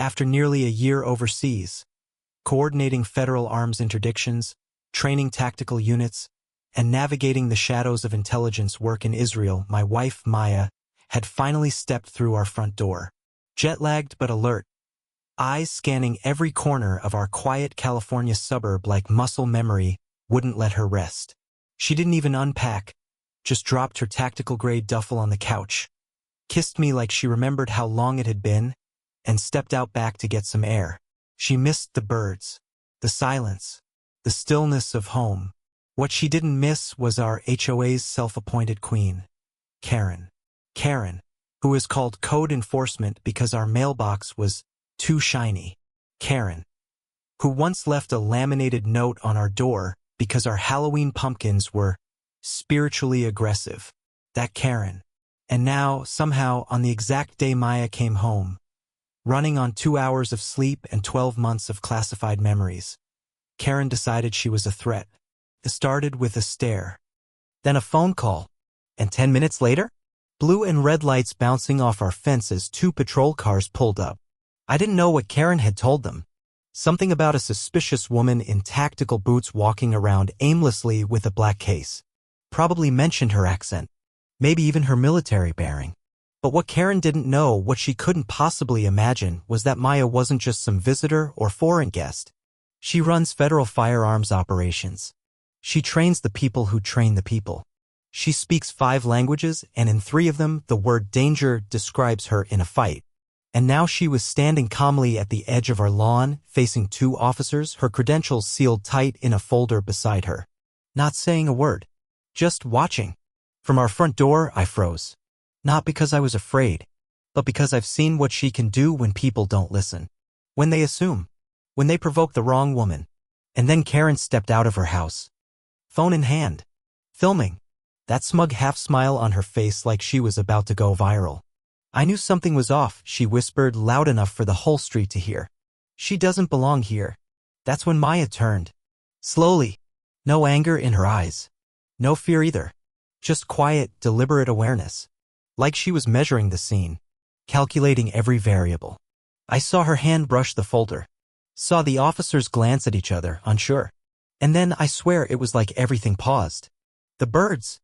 After nearly a year overseas, coordinating federal arms interdictions, training tactical units, and navigating the shadows of intelligence work in Israel, my wife, Maya, had finally stepped through our front door. Jet-lagged but alert, eyes scanning every corner of our quiet California suburb like muscle memory wouldn't let her rest. She didn't even unpack, just dropped her tactical-grade duffel on the couch, kissed me like she remembered how long it had been, and stepped out back to get some air. She missed the birds, the silence, the stillness of home. What she didn't miss was our HOA's self-appointed queen, Karen. Karen, who is called code enforcement because our mailbox was too shiny. Karen, who once left a laminated note on our door because our Halloween pumpkins were spiritually aggressive. That Karen. And now, somehow, on the exact day Maya came home, running on 2 hours of sleep and 12 months of classified memories, Karen decided she was a threat. It started with a stare, then a phone call, and 10 minutes later, blue and red lights bouncing off our fence as 2 patrol cars pulled up. I didn't know what Karen had told them. Something about a suspicious woman in tactical boots walking around aimlessly with a black case. Probably mentioned her accent, maybe even her military bearing. But what Karen didn't know, what she couldn't possibly imagine, was that Maya wasn't just some visitor or foreign guest. She runs federal firearms operations. She trains the people who train the people. She speaks 5 languages, and in 3 of them, the word danger describes her in a fight. And now she was standing calmly at the edge of our lawn, facing 2 officers, her credentials sealed tight in a folder beside her. Not saying a word. Just watching. From our front door, I froze. Not because I was afraid, but because I've seen what she can do when people don't listen. When they assume. When they provoke the wrong woman. And then Karen stepped out of her house, phone in hand, filming, that smug half-smile on her face like she was about to go viral. I knew something was off, she whispered loud enough for the whole street to hear. She doesn't belong here. That's when Maya turned. Slowly. No anger in her eyes. No fear either. Just quiet, deliberate awareness. Like she was measuring the scene, calculating every variable. I saw her hand brush the folder. Saw the officers glance at each other, unsure. And then, I swear, it was like everything paused. The birds.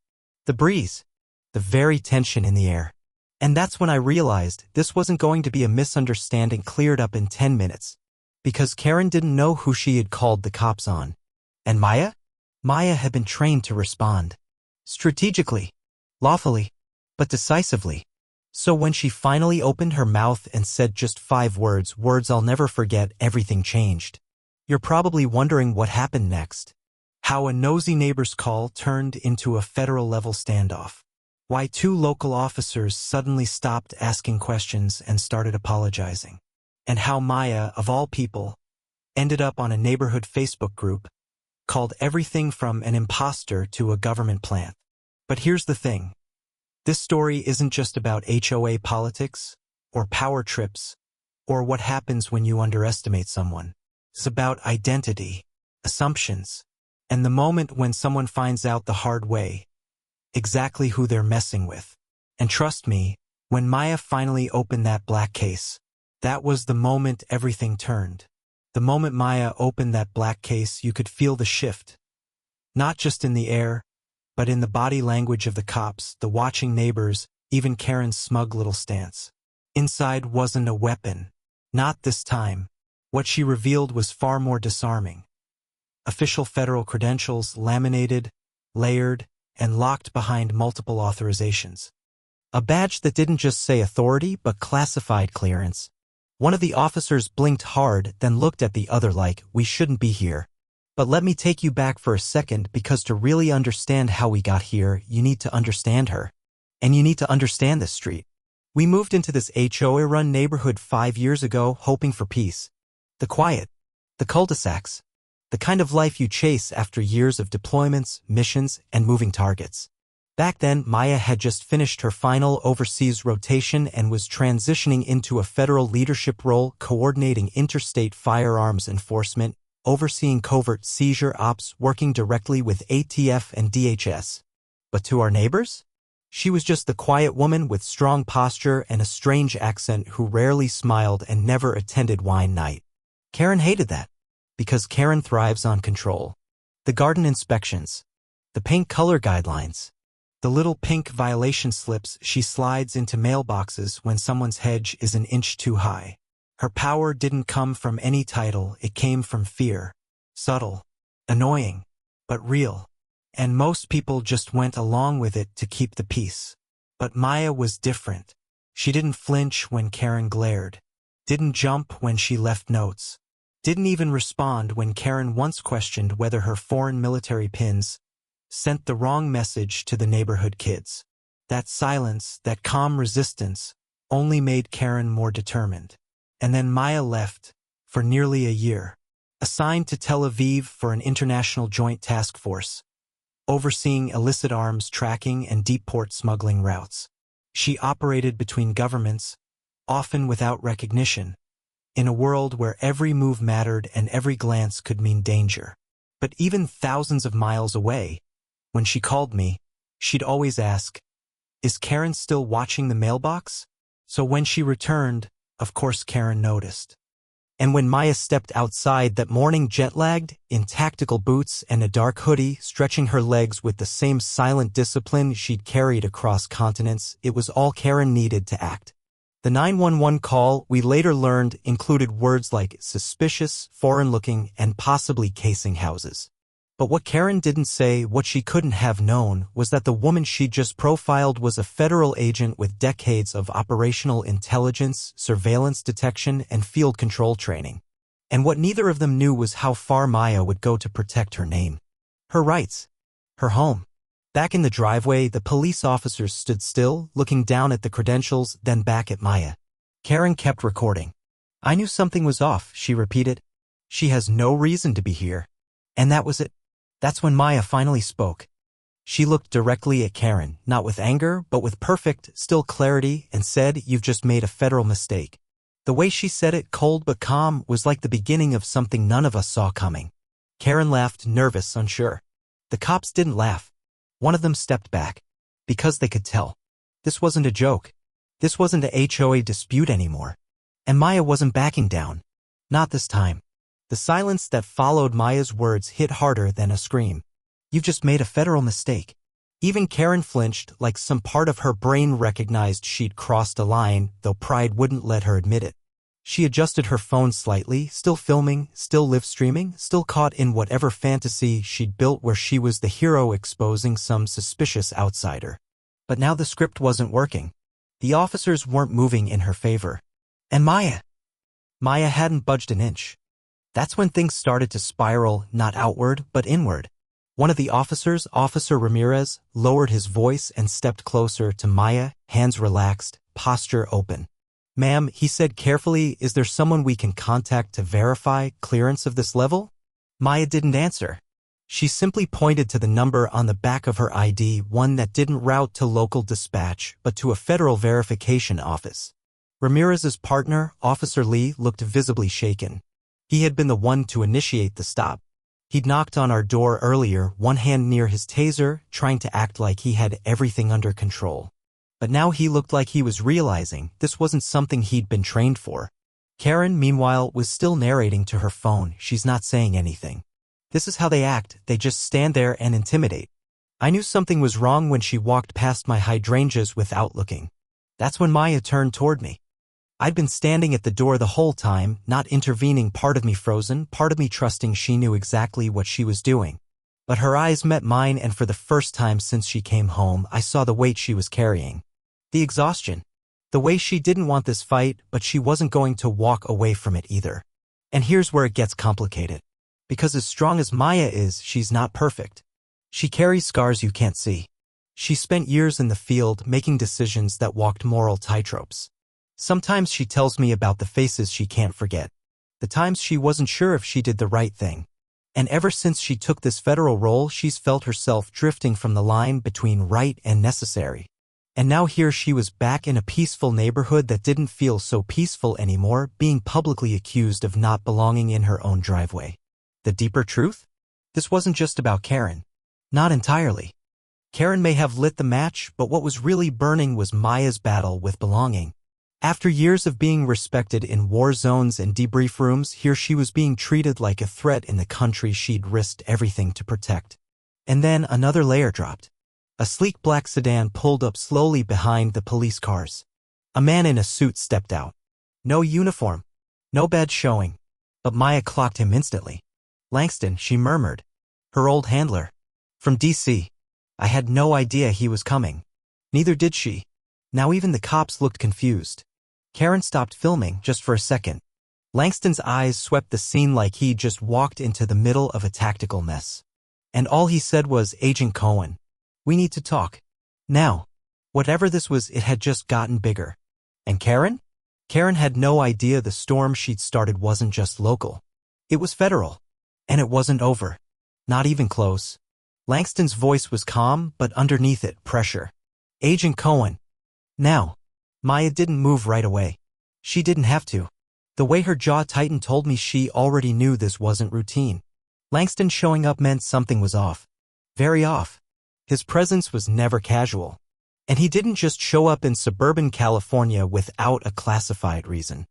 The breeze. The very tension in the air. And that's when I realized this wasn't going to be a misunderstanding cleared up in 10 minutes. Because Karen didn't know who she had called the cops on. And Maya? Maya had been trained to respond. Strategically. Lawfully. But decisively. So when she finally opened her mouth and said just 5 words I'll never forget, everything changed. You're probably wondering what happened next. How a nosy neighbor's call turned into a federal-level standoff. Why 2 local officers suddenly stopped asking questions and started apologizing. And how Maya, of all people, ended up on a neighborhood Facebook group called everything from an imposter to a government plant. But here's the thing. This story isn't just about HOA politics, or power trips, or what happens when you underestimate someone. It's about identity, assumptions, and the moment when someone finds out the hard way exactly who they're messing with. And trust me, when Maya finally opened that black case, that was the moment everything turned. The moment Maya opened that black case, you could feel the shift. Not just in the air, but in the body language of the cops, the watching neighbors, even Karen's smug little stance. Inside wasn't a weapon. Not this time. What she revealed was far more disarming. Official federal credentials, laminated, layered, and locked behind multiple authorizations. A badge that didn't just say authority, but classified clearance. One of the officers blinked hard, then looked at the other like, we shouldn't be here. But let me take you back for a second, because to really understand how we got here, you need to understand her. And you need to understand this street. We moved into this HOA-run neighborhood 5 years ago, hoping for peace. The quiet. The cul-de-sacs. The kind of life you chase after years of deployments, missions, and moving targets. Back then, Maya had just finished her final overseas rotation and was transitioning into a federal leadership role, coordinating interstate firearms enforcement, overseeing covert seizure ops, working directly with ATF and DHS. But to our neighbors? She was just the quiet woman with strong posture and a strange accent who rarely smiled and never attended wine night. Karen hated that, because Karen thrives on control. The garden inspections, the paint color guidelines, the little pink violation slips she slides into mailboxes when someone's hedge is an inch too high. Her power didn't come from any title, it came from fear. Subtle, annoying, but real. And most people just went along with it to keep the peace. But Maya was different. She didn't flinch when Karen glared, didn't jump when she left notes, didn't even respond when Karen once questioned whether her foreign military pins sent the wrong message to the neighborhood kids. That silence, that calm resistance, only made Karen more determined. And then Maya left, for nearly a year, assigned to Tel Aviv for an international joint task force, overseeing illicit arms tracking and deep port smuggling routes. She operated between governments, often without recognition, in a world where every move mattered and every glance could mean danger. But even thousands of miles away, when she called me, she'd always ask, "Is Karen still watching the mailbox?" So when she returned, of course Karen noticed. And when Maya stepped outside that morning jet-lagged, in tactical boots and a dark hoodie, stretching her legs with the same silent discipline she'd carried across continents, it was all Karen needed to act. The 911 call, we later learned, included words like suspicious, foreign-looking, and possibly casing houses. But what Karen didn't say, what she couldn't have known, was that the woman she just profiled was a federal agent with decades of operational intelligence, surveillance detection, and field control training. And what neither of them knew was how far Maya would go to protect her name, her rights, her home. Back in the driveway, the police officers stood still, looking down at the credentials, then back at Maya. Karen kept recording. "I knew something was off," she repeated. "She has no reason to be here." And that was it. That's when Maya finally spoke. She looked directly at Karen, not with anger, but with perfect, still clarity, and said, "You've just made a federal mistake." The way she said it, cold but calm, was like the beginning of something none of us saw coming. Karen laughed, nervous, unsure. The cops didn't laugh. One of them stepped back, because they could tell. This wasn't a joke. This wasn't a HOA dispute anymore. And Maya wasn't backing down. Not this time. The silence that followed Maya's words hit harder than a scream. "You've just made a federal mistake." Even Karen flinched, like some part of her brain recognized she'd crossed a line, though pride wouldn't let her admit it. She adjusted her phone slightly, still filming, still live streaming, still caught in whatever fantasy she'd built where she was the hero exposing some suspicious outsider. But now the script wasn't working. The officers weren't moving in her favor. And Maya hadn't budged an inch. That's when things started to spiral, not outward, but inward. One of the officers, Officer Ramirez, lowered his voice and stepped closer to Maya, hands relaxed, posture open. "Ma'am," he said carefully, "is there someone we can contact to verify clearance of this level?" Maya didn't answer. She simply pointed to the number on the back of her ID, one that didn't route to local dispatch, but to a federal verification office. Ramirez's partner, Officer Lee, looked visibly shaken. He had been the one to initiate the stop. He'd knocked on our door earlier, one hand near his taser, trying to act like he had everything under control. But now he looked like he was realizing this wasn't something he'd been trained for. Karen, meanwhile, was still narrating to her phone. "She's not saying anything. This is how they act, they just stand there and intimidate. I knew something was wrong when she walked past my hydrangeas without looking." That's when Maya turned toward me. I'd been standing at the door the whole time, not intervening, part of me frozen, part of me trusting she knew exactly what she was doing. But her eyes met mine, and for the first time since she came home, I saw the weight she was carrying. The exhaustion. The way she didn't want this fight, but she wasn't going to walk away from it either. And here's where it gets complicated. Because as strong as Maya is, she's not perfect. She carries scars you can't see. She spent years in the field making decisions that walked moral tightropes. Sometimes she tells me about the faces she can't forget, the times she wasn't sure if she did the right thing. And ever since she took this federal role, she's felt herself drifting from the line between right and necessary. And now here she was back in a peaceful neighborhood that didn't feel so peaceful anymore, being publicly accused of not belonging in her own driveway. The deeper truth? This wasn't just about Karen. Not entirely. Karen may have lit the match, but what was really burning was Maya's battle with belonging. After years of being respected in war zones and debrief rooms, here she was being treated like a threat in the country she'd risked everything to protect. And then another layer dropped. A sleek black sedan pulled up slowly behind the police cars. A man in a suit stepped out. No uniform, no badge showing, but Maya clocked him instantly. "Langston," she murmured. Her old handler. From D.C. I had no idea he was coming. Neither did she. Now even the cops looked confused. Karen stopped filming just for a second. Langston's eyes swept the scene like he just walked into the middle of a tactical mess. And all he said was, "Agent Cohen, we need to talk. Now." Whatever this was, it had just gotten bigger. And Karen? Karen had no idea the storm she'd started wasn't just local. It was federal. And it wasn't over. Not even close. Langston's voice was calm, but underneath it, pressure. "Agent Cohen." Now. Maya didn't move right away. She didn't have to. The way her jaw tightened told me she already knew this wasn't routine. Langston showing up meant something was off. Very off. His presence was never casual. And he didn't just show up in suburban California without a classified reason.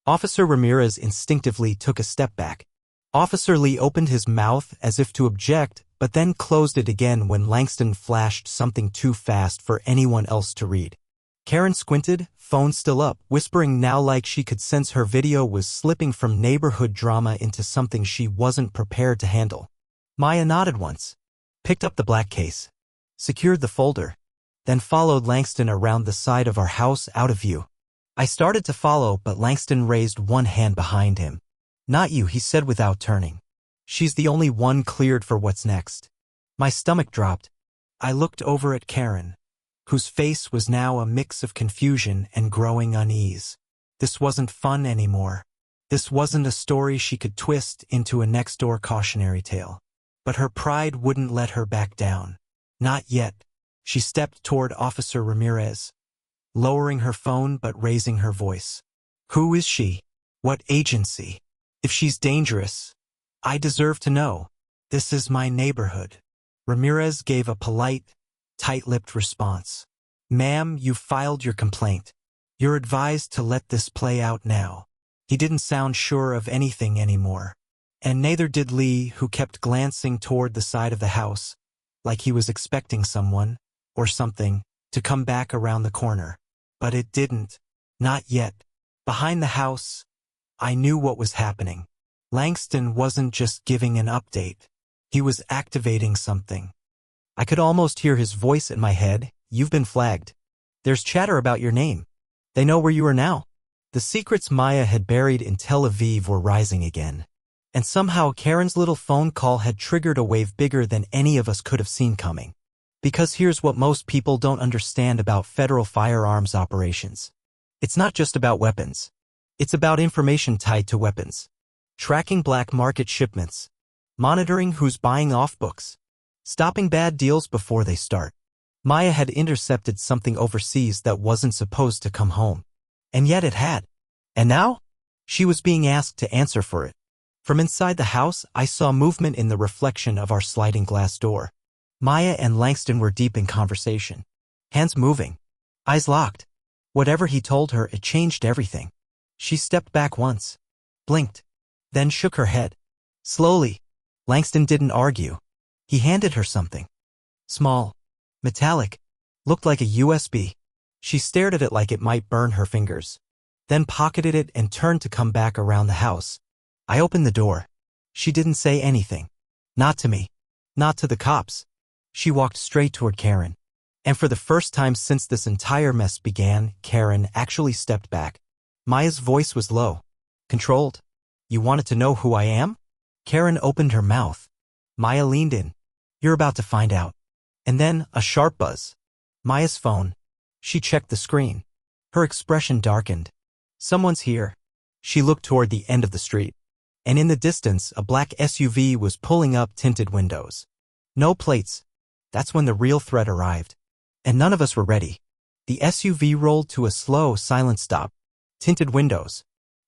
Officer Ramirez instinctively took a step back. Officer Lee opened his mouth as if to object, but then closed it again when Langston flashed something too fast for anyone else to read. Karen squinted, phone still up, whispering now like she could sense her video was slipping from neighborhood drama into something she wasn't prepared to handle. Maya nodded once, picked up the black case, secured the folder, then followed Langston around the side of our house out of view. I started to follow, but Langston raised one hand behind him. "Not you," he said without turning. "She's the only one cleared for what's next." My stomach dropped. I looked over at Karen, whose face was now a mix of confusion and growing unease. This wasn't fun anymore. This wasn't a story she could twist into a next-door cautionary tale. But her pride wouldn't let her back down. Not yet. She stepped toward Officer Ramirez, lowering her phone but raising her voice. "Who is she? What agency? If she's dangerous, I deserve to know. This is my neighborhood." Ramirez gave a polite, tight-lipped response. "Ma'am, you filed your complaint. You're advised to let this play out now." He didn't sound sure of anything anymore. And neither did Lee, who kept glancing toward the side of the house, like he was expecting someone, or something, to come back around the corner. But it didn't. Not yet. Behind the house, I knew what was happening. Langston wasn't just giving an update. He was activating something. I could almost hear his voice in my head. "You've been flagged. There's chatter about your name. They know where you are now." The secrets Maya had buried in Tel Aviv were rising again. And somehow Karen's little phone call had triggered a wave bigger than any of us could have seen coming. Because here's what most people don't understand about federal firearms operations. It's not just about weapons. It's about information tied to weapons. Tracking black market shipments. Monitoring who's buying off books. Stopping bad deals before they start. Maya had intercepted something overseas that wasn't supposed to come home. And yet it had. And now? She was being asked to answer for it. From inside the house, I saw movement in the reflection of our sliding glass door. Maya and Langston were deep in conversation. Hands moving. Eyes locked. Whatever he told her, it changed everything. She stepped back once. Blinked. Then shook her head. Slowly. Langston didn't argue. He handed her something. Small. Metallic. Looked like a USB. She stared at it like it might burn her fingers. Then pocketed it and turned to come back around the house. I opened the door. She didn't say anything. Not to me. Not to the cops. She walked straight toward Karen. And for the first time since this entire mess began, Karen actually stepped back. Maya's voice was low. Controlled. "You wanted to know who I am?" Karen opened her mouth. Maya leaned in. "You're about to find out." And then, a sharp buzz. Maya's phone. She checked the screen. Her expression darkened. "Someone's here." She looked toward the end of the street. And in the distance, a black SUV was pulling up tinted windows. No plates. That's when the real threat arrived. And none of us were ready. The SUV rolled to a slow, silent stop. Tinted windows.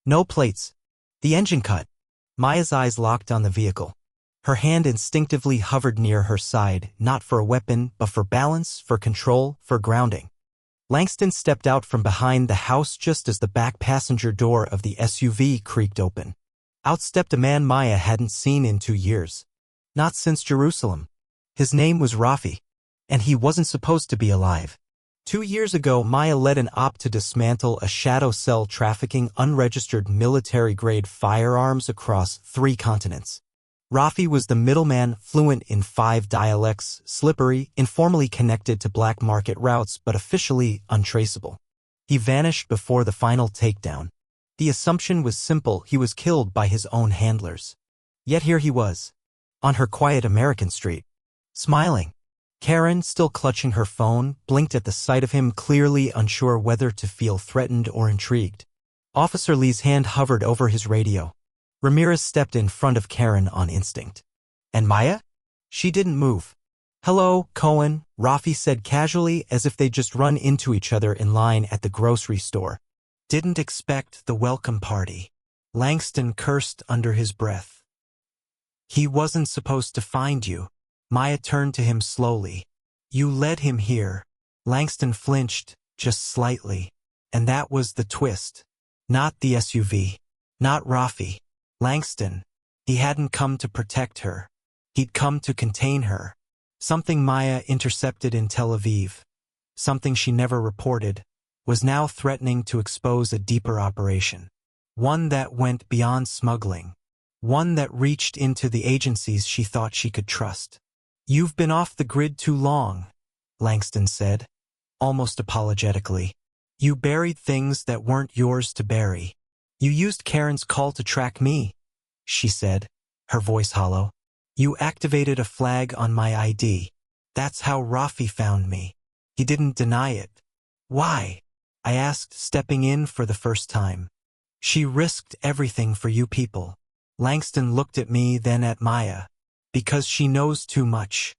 No plates. The engine cut. Maya's eyes locked on the vehicle. Her hand instinctively hovered near her side, not for a weapon, but for balance, for control, for grounding. Langston stepped out from behind the house just as the back passenger door of the SUV creaked open. Out stepped a man Maya hadn't seen in 2 years. Not since Jerusalem. His name was Rafi. And he wasn't supposed to be alive. 2 years ago, Maya led an op to dismantle a shadow cell trafficking unregistered military-grade firearms across 3 continents. Rafi was the middleman, fluent in 5 dialects, slippery, informally connected to black market routes but officially untraceable. He vanished before the final takedown. The assumption was simple: he was killed by his own handlers. Yet here he was, on her quiet American street, smiling. Karen, still clutching her phone, blinked at the sight of him, clearly unsure whether to feel threatened or intrigued. Officer Lee's hand hovered over his radio. Ramirez stepped in front of Karen on instinct. And Maya? She didn't move. "Hello, Cohen," Rafi said casually, as if they'd just run into each other in line at the grocery store. "Didn't expect the welcome party." Langston cursed under his breath. "He wasn't supposed to find you." Maya turned to him slowly. "You led him here." Langston flinched, just slightly. And that was the twist. Not the SUV. Not Rafi. Langston. He hadn't come to protect her. He'd come to contain her. Something Maya intercepted in Tel Aviv, something she never reported, was now threatening to expose a deeper operation. One that went beyond smuggling. One that reached into the agencies she thought she could trust. "You've been off the grid too long," Langston said, almost apologetically. "You buried things that weren't yours to bury. You used Karen's call to track me," she said, her voice hollow. "You activated a flag on my ID. That's how Rafi found me. He didn't deny it." "Why?" I asked, stepping in for the first time. "She risked everything for you people." Langston looked at me, then at Maya. "Because she knows too much.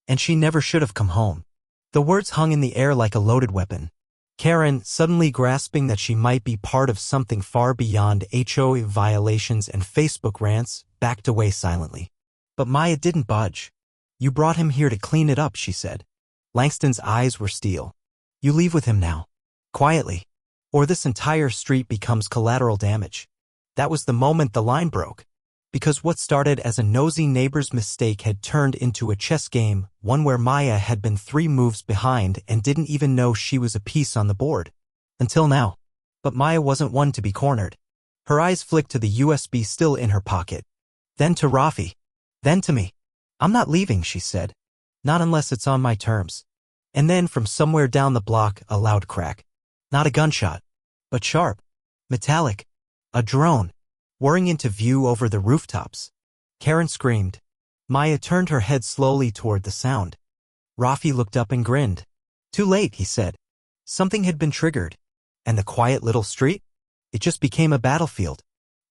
And she never should have come home." The words hung in the air like a loaded weapon. Karen, suddenly grasping that she might be part of something far beyond HOA violations and Facebook rants, backed away silently. But Maya didn't budge. "You brought him here to clean it up," she said. Langston's eyes were steel. "You leave with him now. Quietly. Or this entire street becomes collateral damage." That was the moment the line broke. Because what started as a nosy neighbor's mistake had turned into a chess game, one where Maya had been 3 moves behind and didn't even know she was a piece on the board. Until now. But Maya wasn't one to be cornered. Her eyes flicked to the USB still in her pocket. Then to Rafi. Then to me. "I'm not leaving," she said. "Not unless it's on my terms." And then from somewhere down the block, a loud crack. Not a gunshot. But sharp. Metallic. A drone. Whirring into view over the rooftops. Karen screamed. Maya turned her head slowly toward the sound. Rafi looked up and grinned. "Too late," he said. Something had been triggered. And the quiet little street? It just became a battlefield.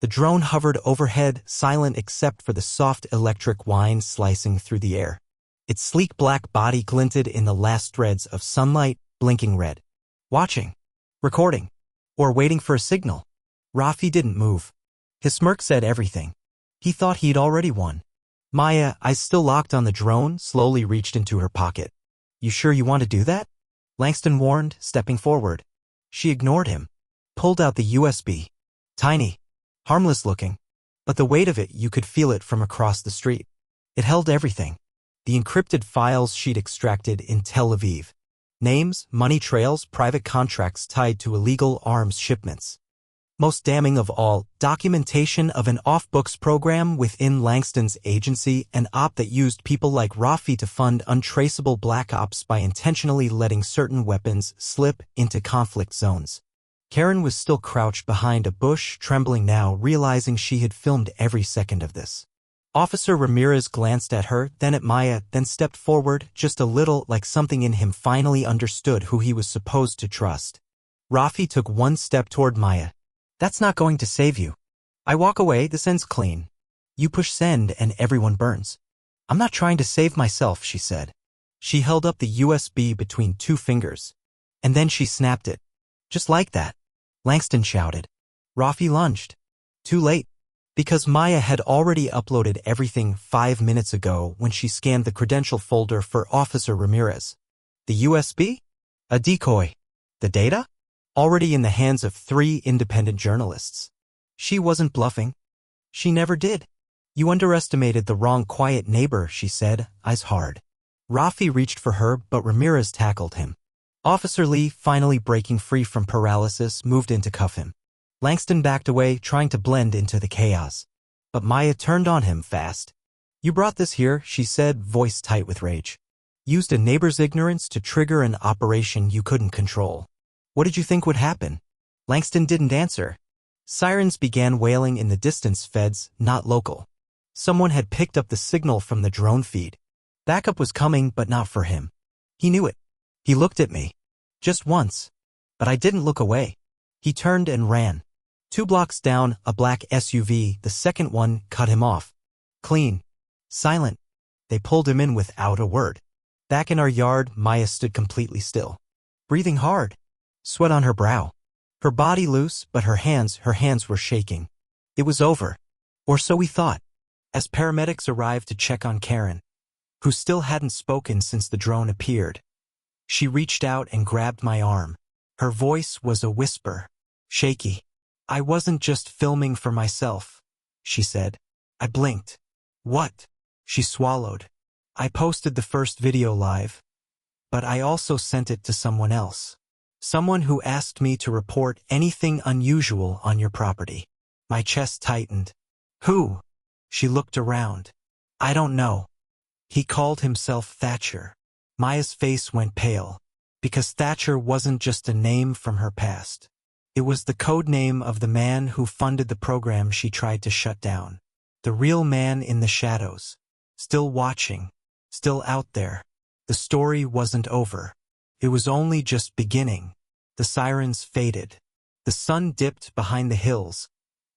The drone hovered overhead, silent except for the soft electric whine slicing through the air. Its sleek black body glinted in the last threads of sunlight, blinking red. Watching. Recording. Or waiting for a signal. Rafi didn't move. His smirk said everything. He thought he'd already won. Maya, eyes still locked on the drone, slowly reached into her pocket. "You sure you want to do that?" Langston warned, stepping forward. She ignored him. Pulled out the USB. Tiny. Harmless looking. But the weight of it, you could feel it from across the street. It held everything. The encrypted files she'd extracted in Tel Aviv. Names, money trails, private contracts tied to illegal arms shipments. Most damning of all, documentation of an off-books program within Langston's agency, an op that used people like Rafi to fund untraceable black ops by intentionally letting certain weapons slip into conflict zones. Karen was still crouched behind a bush, trembling now, realizing she had filmed every second of this. Officer Ramirez glanced at her, then at Maya, then stepped forward, just a little, like something in him finally understood who he was supposed to trust. Rafi took one step toward Maya. "That's not going to save you. I walk away, this ends clean. You push send and everyone burns." "I'm not trying to save myself," she said. She held up the USB between 2 fingers. And then she snapped it. "Just like that," Langston shouted. Rafi lunged. Too late. Because Maya had already uploaded everything 5 minutes ago when she scanned the credential folder for Officer Ramirez. The USB? A decoy. The data? Already in the hands of 3 independent journalists. She wasn't bluffing. She never did. You underestimated the wrong quiet neighbor, she said, eyes hard. Rafi reached for her, but Ramirez tackled him. Officer Lee, finally breaking free from paralysis, moved in to cuff him. Langston backed away, trying to blend into the chaos. But Maya turned on him fast. You brought this here, she said, voice tight with rage. Used a neighbor's ignorance to trigger an operation you couldn't control. What did you think would happen? Langston didn't answer. Sirens began wailing in the distance. Feds, not local. Someone had picked up the signal from the drone feed. Backup was coming, but not for him. He knew it. He looked at me. Just once. But I didn't look away. He turned and ran. 2 blocks down, a black SUV, the second one, cut him off. Clean. Silent. They pulled him in without a word. Back in our yard, Maya stood completely still. Breathing hard. Sweat on her brow. Her body loose, but her hands were shaking. It was over. Or so we thought. As paramedics arrived to check on Karen, who still hadn't spoken since the drone appeared. She reached out and grabbed my arm. Her voice was a whisper. Shaky. I wasn't just filming for myself, she said. I blinked. What? She swallowed. I posted the first video live. But I also sent it to someone else. Someone who asked me to report anything unusual on your property. My chest tightened. Who? She looked around. I don't know. He called himself Thatcher. Maya's face went pale, because Thatcher wasn't just a name from her past. It was the code name of the man who funded the program she tried to shut down. The real man in the shadows. Still watching. Still out there. The story wasn't over. It was only just beginning. The sirens faded. The sun dipped behind the hills,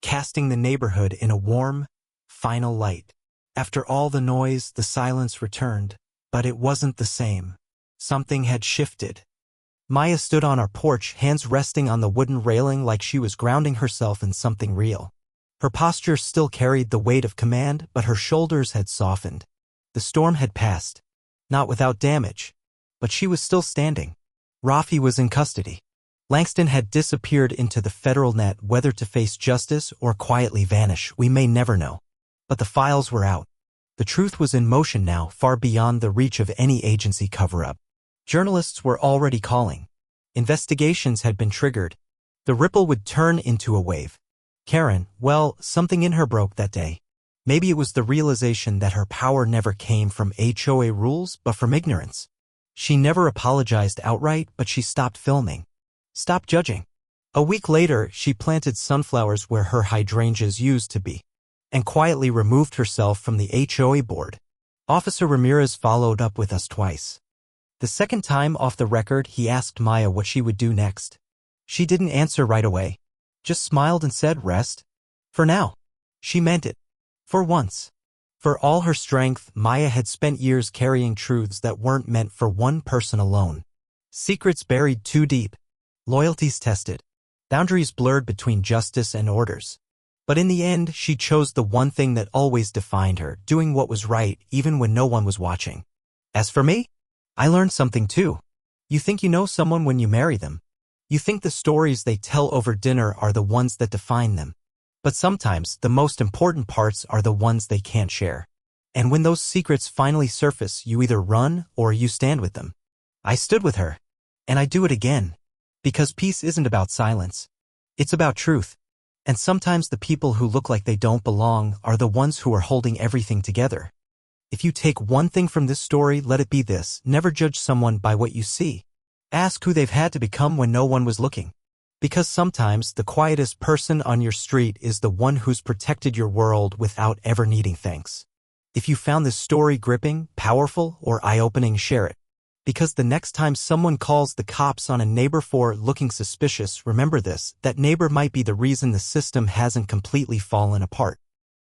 casting the neighborhood in a warm, final light. After all the noise, the silence returned, but it wasn't the same. Something had shifted. Maya stood on our porch, hands resting on the wooden railing like she was grounding herself in something real. Her posture still carried the weight of command, but her shoulders had softened. The storm had passed. Not without damage. But she was still standing. Rafi was in custody. Langston had disappeared into the federal net, whether to face justice or quietly vanish, we may never know. But the files were out. The truth was in motion now, far beyond the reach of any agency cover-up. Journalists were already calling. Investigations had been triggered. The ripple would turn into a wave. Karen, well, something in her broke that day. Maybe it was the realization that her power never came from HOA rules, but from ignorance. She never apologized outright, but she stopped filming. Stopped judging. A week later, she planted sunflowers where her hydrangeas used to be, and quietly removed herself from the HOA board. Officer Ramirez followed up with us twice. The second time off the record, he asked Maya what she would do next. She didn't answer right away. Just smiled and said, rest. For now. She meant it. For once. For all her strength, Maya had spent years carrying truths that weren't meant for one person alone. Secrets buried too deep. Loyalties tested. Boundaries blurred between justice and orders. But in the end, she chose the one thing that always defined her, doing what was right even when no one was watching. As for me, I learned something too. You think you know someone when you marry them. You think the stories they tell over dinner are the ones that define them. But sometimes the most important parts are the ones they can't share. And when those secrets finally surface, you either run or you stand with them. I stood with her. And I do it again. Because peace isn't about silence. It's about truth. And sometimes the people who look like they don't belong are the ones who are holding everything together. If you take one thing from this story, let it be this: never judge someone by what you see. Ask who they've had to become when no one was looking. Because sometimes the quietest person on your street is the one who's protected your world without ever needing thanks. If you found this story gripping, powerful, or eye-opening, share it. Because the next time someone calls the cops on a neighbor for looking suspicious, remember this: that neighbor might be the reason the system hasn't completely fallen apart.